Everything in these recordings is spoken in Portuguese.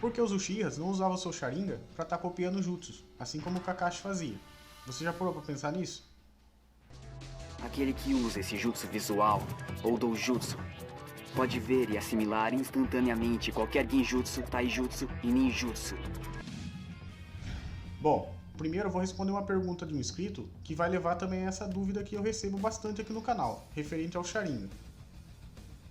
Porque os Uchihas não usavam seu Sharingan para estar copiando jutsus, assim como o Kakashi fazia. Você já parou para pensar nisso? Aquele que usa esse jutsu visual, ou doujutsu, pode ver e assimilar instantaneamente qualquer genjutsu, taijutsu e ninjutsu. Bom, primeiro eu vou responder uma pergunta de um inscrito que vai levar também a essa dúvida que eu recebo bastante aqui no canal, referente ao Sharingan.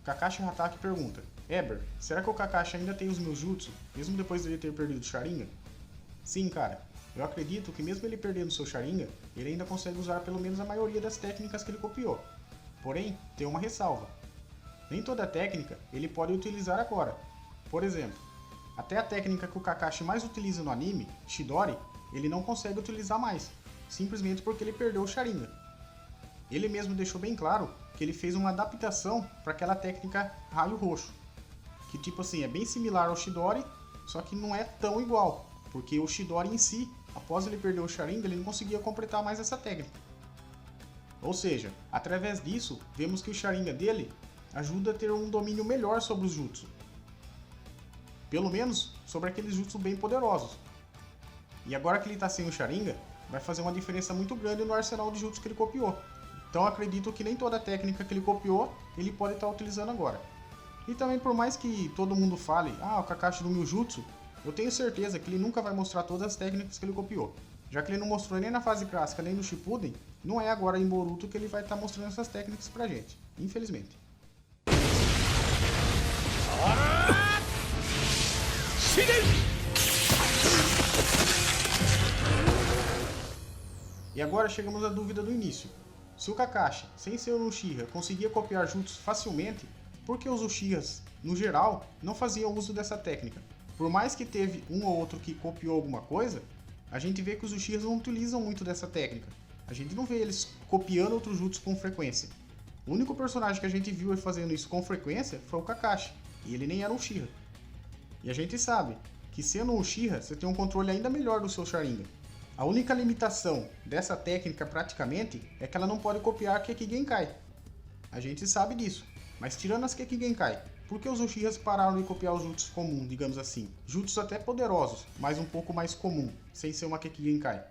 Kakashi Hatake pergunta: Eber, será que o Kakashi ainda tem os meus jutsu, mesmo depois dele ter perdido o Sharingan? Sim, cara. Eu acredito que mesmo ele perdendo seu Sharingan, ele ainda consegue usar pelo menos a maioria das técnicas que ele copiou. Porém, tem uma ressalva. Nem toda técnica ele pode utilizar agora. Por exemplo, até a técnica que o Kakashi mais utiliza no anime, Chidori, ele não consegue utilizar mais, simplesmente porque ele perdeu o Sharingan. Ele mesmo deixou bem claro que ele fez uma adaptação para aquela técnica Raio Roxo, que tipo assim, é bem similar ao Chidori, só que não é tão igual, porque o Chidori em si, após ele perder o Sharingan, ele não conseguia completar mais essa técnica. Ou seja, através disso, vemos que o Sharingan dele ajuda a ter um domínio melhor sobre os jutsu. Pelo menos sobre aqueles jutsu bem poderosos. E agora que ele está sem o Sharingan, vai fazer uma diferença muito grande no arsenal de jutsu que ele copiou. Então acredito que nem toda a técnica que ele copiou, ele pode estar utilizando agora. E também por mais que todo mundo fale, o Kakashi do Miujutsu, eu tenho certeza que ele nunca vai mostrar todas as técnicas que ele copiou. Já que ele não mostrou nem na fase clássica, nem no Shippuden, não é agora em Boruto que ele vai estar mostrando essas técnicas pra gente, infelizmente. E agora chegamos à dúvida do início. Se o Kakashi, sem ser um Uchiha, conseguia copiar jutsus facilmente, por que os Uchihas, no geral, não faziam uso dessa técnica? Por mais que teve um ou outro que copiou alguma coisa, a gente vê que os Uchihas não utilizam muito dessa técnica. A gente não vê eles copiando outros jutsus com frequência. O único personagem que a gente viu ele fazendo isso com frequência foi o Kakashi, e ele nem era um Uchiha. E a gente sabe que sendo um Uchiha, você tem um controle ainda melhor do seu Sharingan. A única limitação dessa técnica praticamente é que ela não pode copiar a Kekkei Genkai. A gente sabe disso, mas tirando as Kekkei Genkai, por que os Uchihas pararam de copiar os jutsus comuns, digamos assim? Jutsus até poderosos, mas um pouco mais comum, sem ser uma Kekkei Genkai.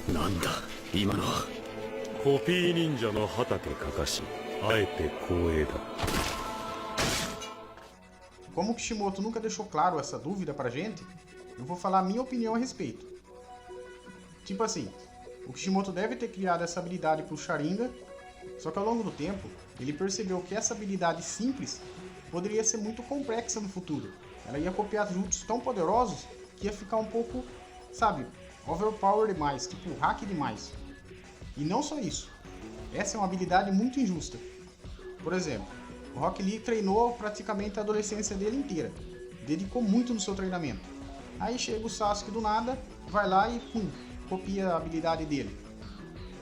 Nanda, ima no. Copy ninja no Hatake Kakashi, aete kouei da. Como o Kishimoto nunca deixou claro essa dúvida pra gente, eu vou falar a minha opinião a respeito. Tipo assim, o Kishimoto deve ter criado essa habilidade pro Sharingan, só que ao longo do tempo, ele percebeu que essa habilidade simples poderia ser muito complexa no futuro. Ela ia copiar jutsus tão poderosos que ia ficar um pouco, sabe, overpower demais, tipo hack demais. E não só isso, essa é uma habilidade muito injusta. Por exemplo, o Rock Lee treinou praticamente a adolescência dele inteira, dedicou muito no seu treinamento. Aí chega o Sasuke do nada, vai lá e pum, copia a habilidade dele.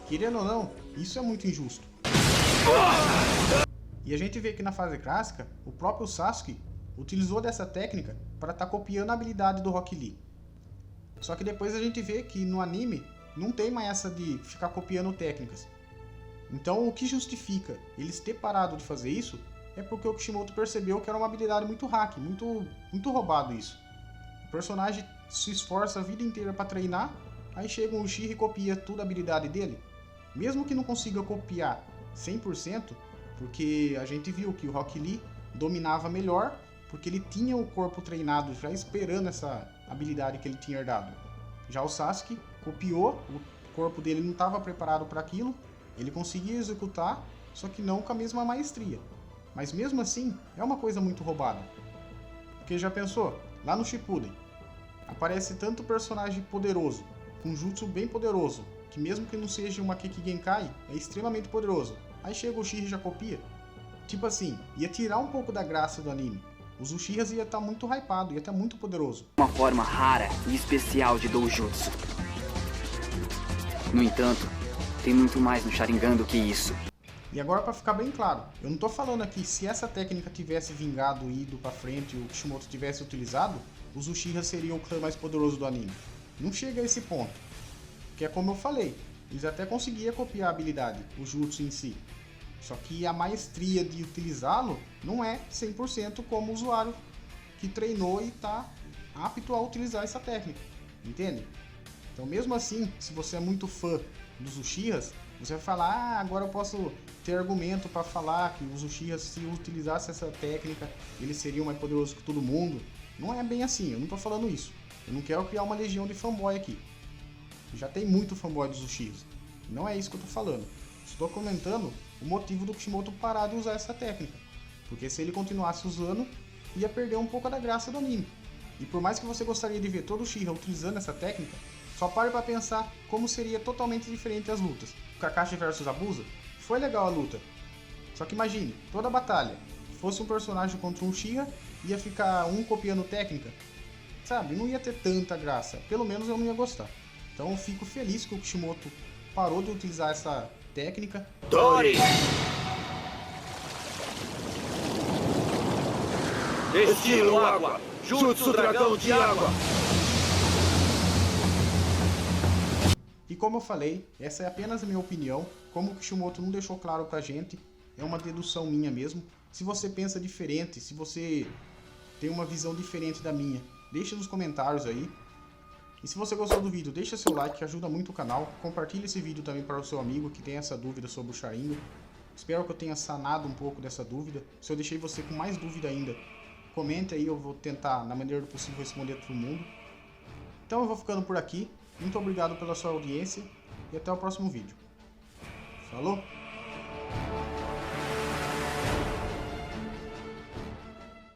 Querendo ou não, isso é muito injusto. E a gente vê que na fase clássica, o próprio Sasuke utilizou dessa técnica para estar copiando a habilidade do Rock Lee. Só que depois a gente vê que no anime não tem mais essa de ficar copiando técnicas. Então o que justifica eles ter parado de fazer isso é porque o Kishimoto percebeu que era uma habilidade muito hack, muito roubado isso. O personagem se esforça a vida inteira para treinar, aí chega um Uchiha e copia toda a habilidade dele. Mesmo que não consiga copiar 100%, porque a gente viu que o Rock Lee dominava melhor, porque ele tinha o corpo treinado já esperando essa habilidade que ele tinha herdado. Já o Sasuke copiou, o corpo dele não estava preparado para aquilo, ele conseguia executar, só que não com a mesma maestria. Mas mesmo assim, é uma coisa muito roubada. Porque já pensou? Lá no Shippuden, aparece tanto personagem poderoso, com jutsu bem poderoso, que mesmo que não seja uma Kekkei Genkai, é extremamente poderoso. Aí chega o Uchiha e já copia. Tipo assim, ia tirar um pouco da graça do anime. Os Uchihas ia estar muito hypado, ia estar muito poderoso. Uma forma rara e especial de doujutsu. No entanto, tem muito mais no Sharingan do que isso. E agora para ficar bem claro, eu não tô falando aqui se essa técnica tivesse vingado e ido pra frente e o Kishimoto tivesse utilizado, os Uchihas seriam o clã mais poderoso do anime. Não chega a esse ponto. Que é como eu falei, eles até conseguiam copiar a habilidade, o jutsu em si. Só que a maestria de utilizá-lo não é 100% como o usuário que treinou e está apto a utilizar essa técnica, entende? Então mesmo assim, se você é muito fã dos Uchihas, você vai falar, agora eu posso ter argumento para falar que os Uchihas, se utilizasse essa técnica, eles seriam mais poderosos que todo mundo. Não é bem assim, eu não estou falando isso. Eu não quero criar uma legião de fanboy aqui. Já tem muito fanboy dos Uchihas. Não é isso que eu estou falando. Estou comentando o motivo do Kishimoto parar de usar essa técnica. Porque se ele continuasse usando, ia perder um pouco da graça do anime. E por mais que você gostaria de ver todo o Uchiha utilizando essa técnica, só pare para pensar como seria totalmente diferente as lutas. O Kakashi versus Abusa, foi legal a luta. Só que imagine, toda a batalha, fosse um personagem contra um Uchiha, ia ficar um copiando técnica. Sabe, não ia ter tanta graça. Pelo menos eu não ia gostar. Então eu fico feliz que o Kishimoto parou de utilizar essa técnica. Dori! Estilo água! Jutsu dragão de água! E como eu falei, essa é apenas a minha opinião. Como o Kishimoto não deixou claro pra gente, é uma dedução minha mesmo. Se você pensa diferente, se você tem uma visão diferente da minha, deixa nos comentários aí. E se você gostou do vídeo, deixa seu like que ajuda muito o canal. Compartilhe esse vídeo também para o seu amigo que tem essa dúvida sobre o Sharingan. Espero que eu tenha sanado um pouco dessa dúvida. Se eu deixei você com mais dúvida ainda, comente aí, eu vou tentar, na maneira do possível, responder a todo mundo. Então eu vou ficando por aqui. Muito obrigado pela sua audiência e até o próximo vídeo. Falou!